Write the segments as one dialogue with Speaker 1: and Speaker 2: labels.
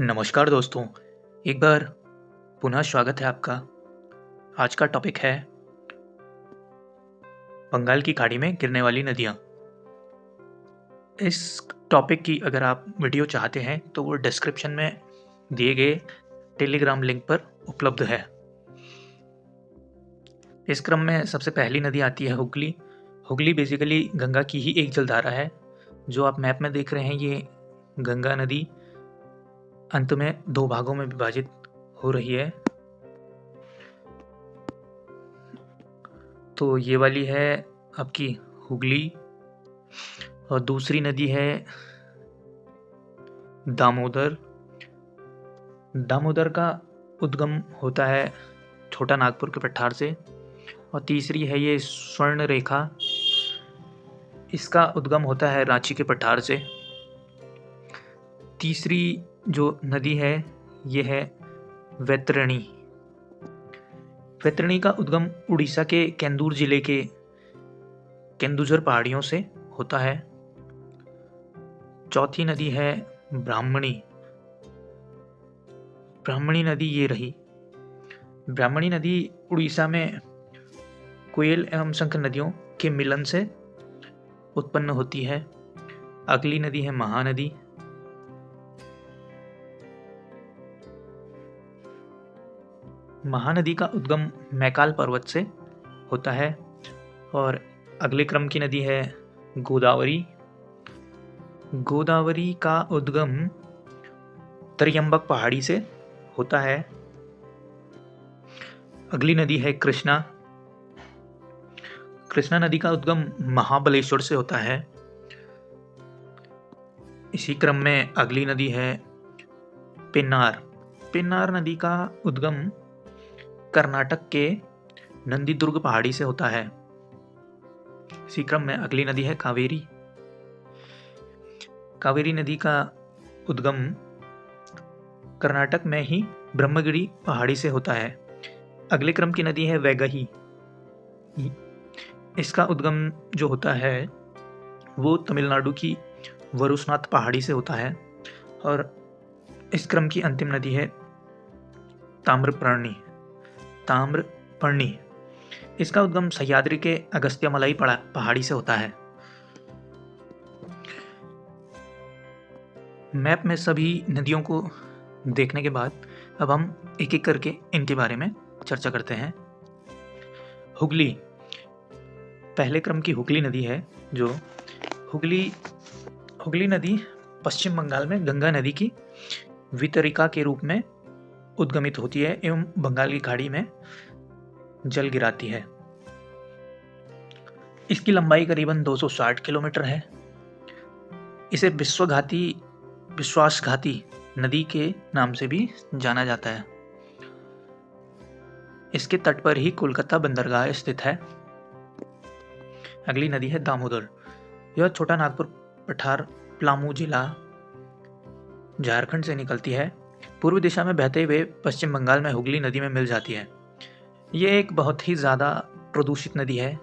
Speaker 1: नमस्कार दोस्तों, एक बार पुनः स्वागत है आपका। आज का टॉपिक है बंगाल की खाड़ी में गिरने वाली नदियाँ। इस टॉपिक की अगर आप वीडियो चाहते हैं तो वो डिस्क्रिप्शन में दिए गए टेलीग्राम लिंक पर उपलब्ध है। इस क्रम में सबसे पहली नदी आती है हुगली। हुगली बेसिकली गंगा की ही एक जलधारा है। जो आप मैप में देख रहे हैं, ये गंगा नदी अंत में दो भागों में विभाजित हो रही है। तो ये वाली है आपकी हुगली और दूसरी नदी है दामोदर। दामोदर का उद्गम होता है छोटा नागपुर के पठार से। और तीसरी है ये स्वर्ण रेखा, इसका उद्गम होता है रांची के पठार से। तीसरी जो नदी है ये है वैतरणी। वैतरणी का उद्गम उड़ीसा के केंदुर जिले के केंदुझर पहाड़ियों से होता है। चौथी नदी है ब्राह्मणी। ब्राह्मणी नदी ये रही। ब्राह्मणी नदी उड़ीसा में कोयल एवं शंख नदियों के मिलन से उत्पन्न होती है। अगली नदी है महानदी। महानदी का उद्गम मैकाल पर्वत से होता है। और अगले क्रम की नदी है गोदावरी। गोदावरी का उद्गम त्र्यंबक पहाड़ी से होता है। अगली नदी है कृष्णा। कृष्णा नदी का उद्गम महाबलेश्वर से होता है। इसी क्रम में अगली नदी है पेन्नार। पेन्नार नदी का उद्गम कर्नाटक के नंदीदुर्ग पहाड़ी से होता है। इसी क्रम में अगली नदी है कावेरी। कावेरी नदी का उद्गम कर्नाटक में ही ब्रह्मगिरी पहाड़ी से होता है। अगले क्रम की नदी है वैगही। इसका उद्गम जो होता है वो तमिलनाडु की वरुसनाथ पहाड़ी से होता है। और इस क्रम की अंतिम नदी है ताम्रपर्णी। ताम्रपर्णी इसका उद्गम सह्याद्री के अगस्त्यमलाई पहाड़ी से होता है। मैप में सभी नदियों को देखने के बाद अब हम एक एक करके इनके बारे में चर्चा करते हैं। हुगली, पहले क्रम की हुगली नदी है। जो हुगली नदी पश्चिम बंगाल में गंगा नदी की वितरिका के रूप में उद्गमित होती है एवं बंगाल की खाड़ी में जल गिराती है। इसकी लंबाई करीबन 260 किलोमीटर है। इसे विश्वासघाती नदी के नाम से भी जाना जाता है। इसके तट पर ही कोलकाता बंदरगाह स्थित है। अगली नदी है दामोदर। यह छोटा नागपुर पठार पलामू जिला झारखंड से निकलती है। पूर्व दिशा में बहते हुए पश्चिम बंगाल में हुगली नदी में मिल जाती है। ये एक बहुत ही ज़्यादा प्रदूषित नदी है।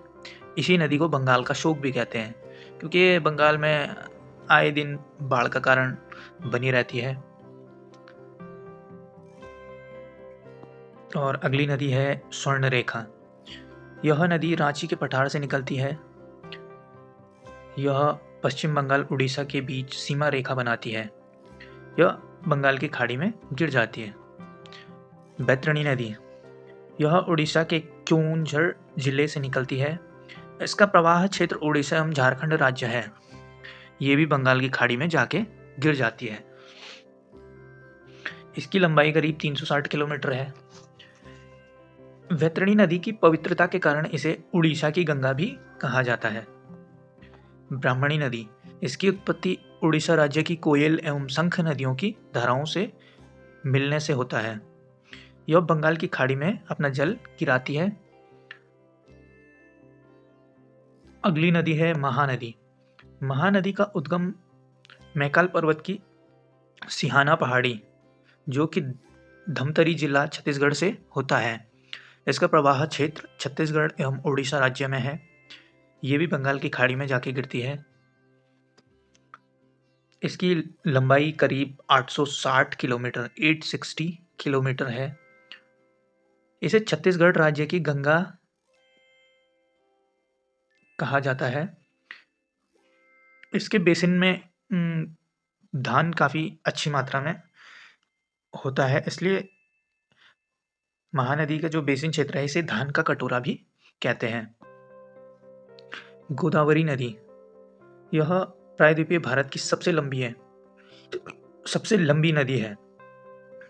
Speaker 1: इसी नदी को बंगाल का शोक भी कहते हैं, क्योंकि ये बंगाल में आए दिन बाढ़ का कारण बनी रहती है। और अगली नदी है स्वर्ण रेखा। यह नदी रांची के पठार से निकलती है। यह पश्चिम बंगाल उड़ीसा के बीच सीमा रेखा बनाती है। यह बंगाल की खाड़ी में गिर जाती है। बैतरणी नदी, यह उड़ीसा के क्योंझर जिले से निकलती है। इसका प्रवाह क्षेत्र उड़ीसा एवं झारखंड राज्य है। ये भी बंगाल की खाड़ी में जाके गिर जाती है। इसकी लंबाई करीब 360 किलोमीटर है। वैतरणी नदी की पवित्रता के कारण इसे उड़ीसा की गंगा भी कहा जाता है। ब्राह्मणी नदी, इसकी उत्पत्ति उड़ीसा राज्य की कोयल एवं शंख नदियों की धाराओं से मिलने से होता है। यह बंगाल की खाड़ी में अपना जल गिराती है। अगली नदी है महानदी। महानदी का उद्गम मैकाल पर्वत की सिहाना पहाड़ी, जो कि धमतरी जिला छत्तीसगढ़ से होता है। इसका प्रवाह क्षेत्र छत्तीसगढ़ एवं उड़ीसा राज्य में है। ये भी बंगाल की खाड़ी में जाके गिरती है। इसकी लंबाई करीब 860 किलोमीटर 860 किलोमीटर है। इसे छत्तीसगढ़ राज्य की गंगा कहा जाता है। इसके बेसिन में धान काफ़ी अच्छी मात्रा में होता है, इसलिए महानदी का जो बेसिन क्षेत्र है इसे धान का कटोरा भी कहते हैं। गोदावरी नदी, यह प्रायद्वीपीय भारत की सबसे लंबी नदी है।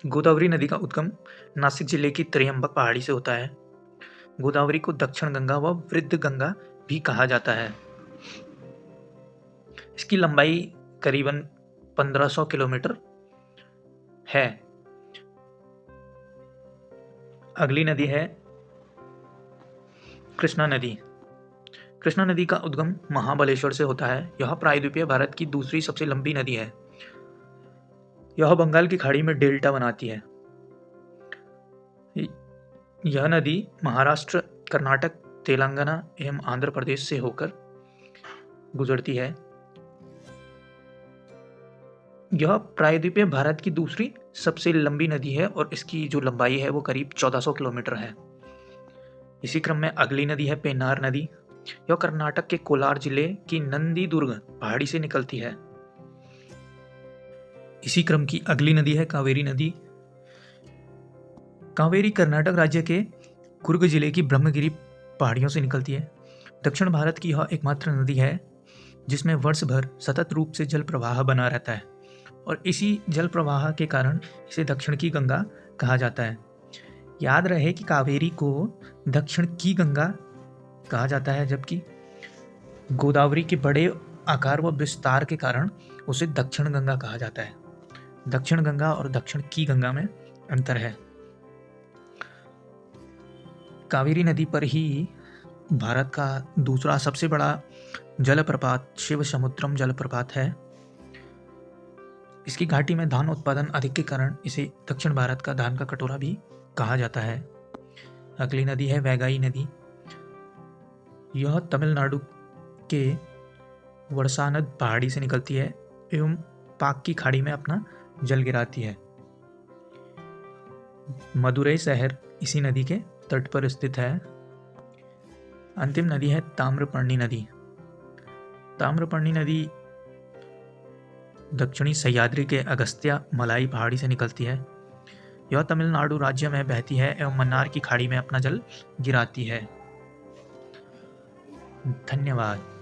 Speaker 1: गोदावरी नदी का उद्गम नासिक जिले की त्र्यंबक पहाड़ी से होता है। गोदावरी को दक्षिण गंगा व वृद्ध गंगा भी कहा जाता है। इसकी लंबाई करीबन 1500 किलोमीटर है। अगली नदी है कृष्णा नदी। कृष्णा नदी का उद्गम महाबलेश्वर से होता है। यह प्रायद्वीपीय भारत की दूसरी सबसे लंबी नदी है। यह बंगाल की खाड़ी में डेल्टा बनाती है। यह नदी महाराष्ट्र, कर्नाटक, तेलंगाना एवं आंध्र प्रदेश से होकर गुजरती है। यह प्रायद्वीपीय भारत की दूसरी सबसे लंबी नदी है और इसकी जो लंबाई है वो करीब 1400 किलोमीटर है। इसी क्रम में अगली नदी है पेन्नार नदी। यह कर्नाटक के कोलार जिले की नंदीदुर्ग पहाड़ी से निकलती है। इसी क्रम की अगली नदी है कावेरी नदी। कावेरी कर्नाटक राज्य के कुर्ग जिले की ब्रह्मगिरी पहाड़ियों से निकलती है। दक्षिण भारत की यह एकमात्र नदी है जिसमें वर्ष भर सतत रूप से जल प्रवाह बना रहता है और इसी जल प्रवाह के कारण इसे दक्षिण की गंगा कहा जाता है। याद रहे कि कावेरी को दक्षिण की गंगा कहा जाता है, जबकि गोदावरी के बड़े आकार व विस्तार के कारण उसे दक्षिण गंगा कहा जाता है। दक्षिण गंगा और दक्षिण की गंगा में अंतर है। कावेरी नदी पर ही भारत का दूसरा सबसे बड़ा जलप्रपात शिव समुद्रम जलप्रपात है। इसकी घाटी में धान उत्पादन अधिक के कारण इसे दक्षिण भारत का धान का कटोरा भी कहा जाता है। अगली नदी है वैगाई नदी। यह तमिलनाडु के वर्षानद पहाड़ी से निकलती है एवं पाक की खाड़ी में अपना जल गिराती है। मदुरई शहर इसी नदी के तट पर स्थित है। अंतिम नदी है ताम्रपर्णी नदी। ताम्रपर्णी नदी दक्षिणी सह्याद्री के अगस्त्य मलाई पहाड़ी से निकलती है। यह तमिलनाडु राज्य में बहती है एवं मन्नार की खाड़ी में अपना जल गिराती है। धन्यवाद।